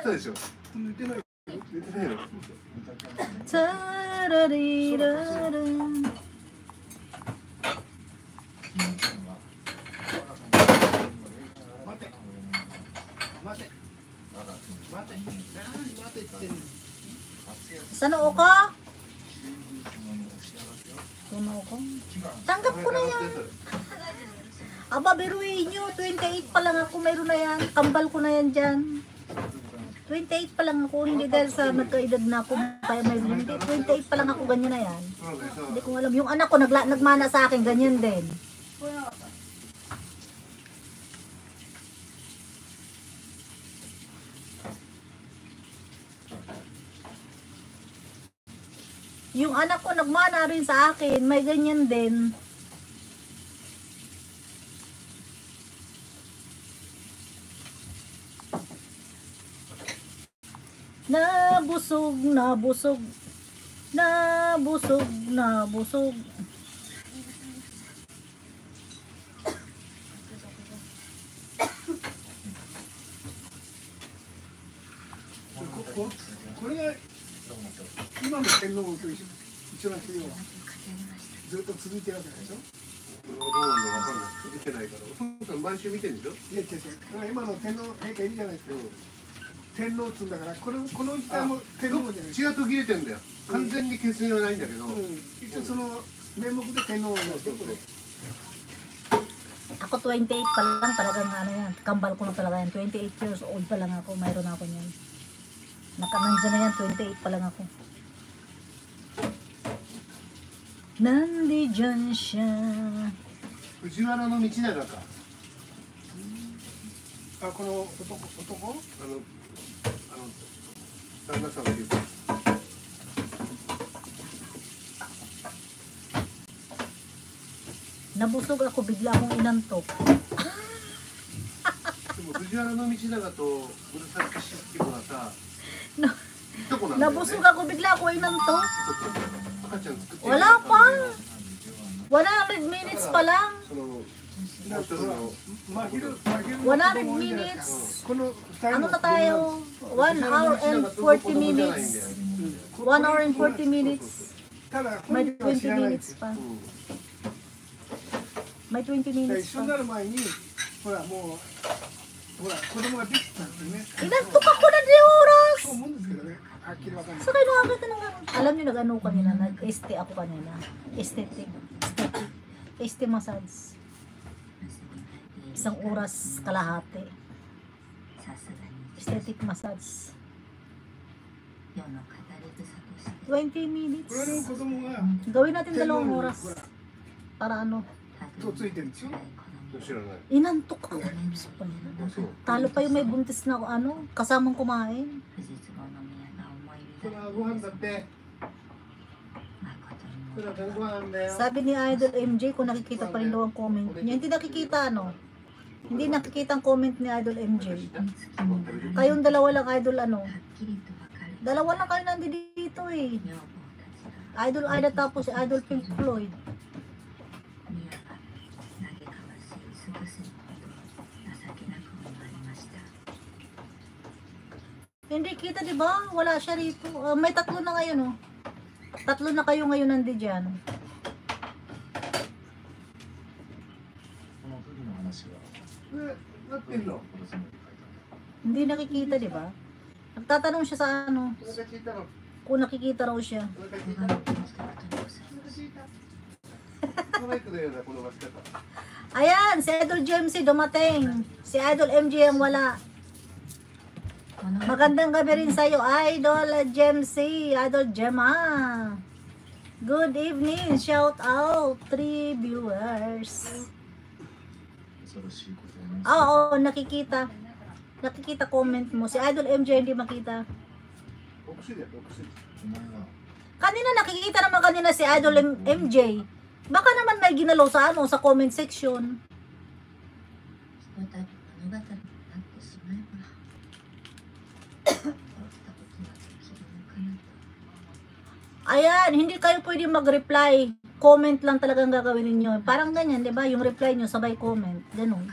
ったでしょ。寝てない。寝てないの。タラリララSana ako? Sana ako? Tanggap ko na yan. Aba, biruin nyo. 28 pa lang ako. Mayroon na yan. Kambal ko na yan dyan. 28 pa lang ako. Hindi dahil sa nagkaedad na ako. Kaya mayroon. Hindi. 28 pa lang ako. Ganyan na yan. Hindi ko alam. Yung anak ko nagmana sa akin. Ganyan din. Yung anak ko nagmana rin sa akin, may ganyan din. Nabusog, nabusog, nabusog, nabusog.これが今の天皇と一緒な人はずっと続いてるわけでしょ。どうなのわかんない。見てないから。お父さん毎週見てるんでしょ。いや違う違う。今の天皇陛下いるじゃないですか。天皇っつうんだからこの時代も天皇じゃない。血が途切れてんだよ。完全に血縁はないんだけど。一応その名目で天皇なんですよこれ。Ako 28 pa lang talagang ano yan. Kambal ko na talaga yan. 28 years old pa lang ako. Mayroon ako niyan. Nandiyan na yan. 28 pa lang ako. Nandiyan siya. 藤原道長か。あ、この男旦那さんがいる。Nabusog ako, bigla akong inantok. でも藤原道長と紫式部はさ、どこなんだよね。 Nabusog ako, bigla ako inantok. 赤ちゃん作って。 Wala pa. 100 minutes pa lang. 100 minutes. Ano na tayo? 1 hour and 40 minutes. 1 hour and 40 minutes. May 20 minutes pa. May 20 minutes pa. Inantok ako na di oras. So kayo nakakita ng gano'n. Alam nyo nag-ano kanina, nag-ST ako kanina. Aesthetic massage. 1 oras kalahati. Aesthetic massage. 20 minutes. Gawin natin 2 oras. Para ano? Inantok ako. Talo pa yung may buntis na ano, kasamang kumain. Sabi ni Idol MJ, kung nakikita pa rin daw ang comment niya. Hindi nakikita ano. Hindi nakikita ang comment ni Idol MJ. Kayong dalawa lang Idol ano. Dalawa lang kayo nandito eh. Idol Ida tapos si Idol Pink Floyd. Hindi kita, di ba? Wala siya rito. May 3 na ngayon, oh. 3 na kayo ngayon nandiyan. Hindi nakikita, di ba? Nagtatanong siya sa ano. Kung nakikita raw siya. Ayan, si Idol Jamesy dumating. Si Idol MJ ang wala. Magandang gabi rin sa'yo, Idol Jamesy, Idol Gemma. Good evening, shout out 3 viewers. Oo, nakikita. Nakikita comment mo. Si Idol MJ hindi makita. Kanina nakikita naman kanina si Idol MJ. Baka naman may ginalaw sa ano, sa comment section. Ayan, hindi kayo pwede mag-reply. Comment lang talagang gagawin niyo. Parang ganyan, 'di ba? Yung reply niyo sabay comment, ganun.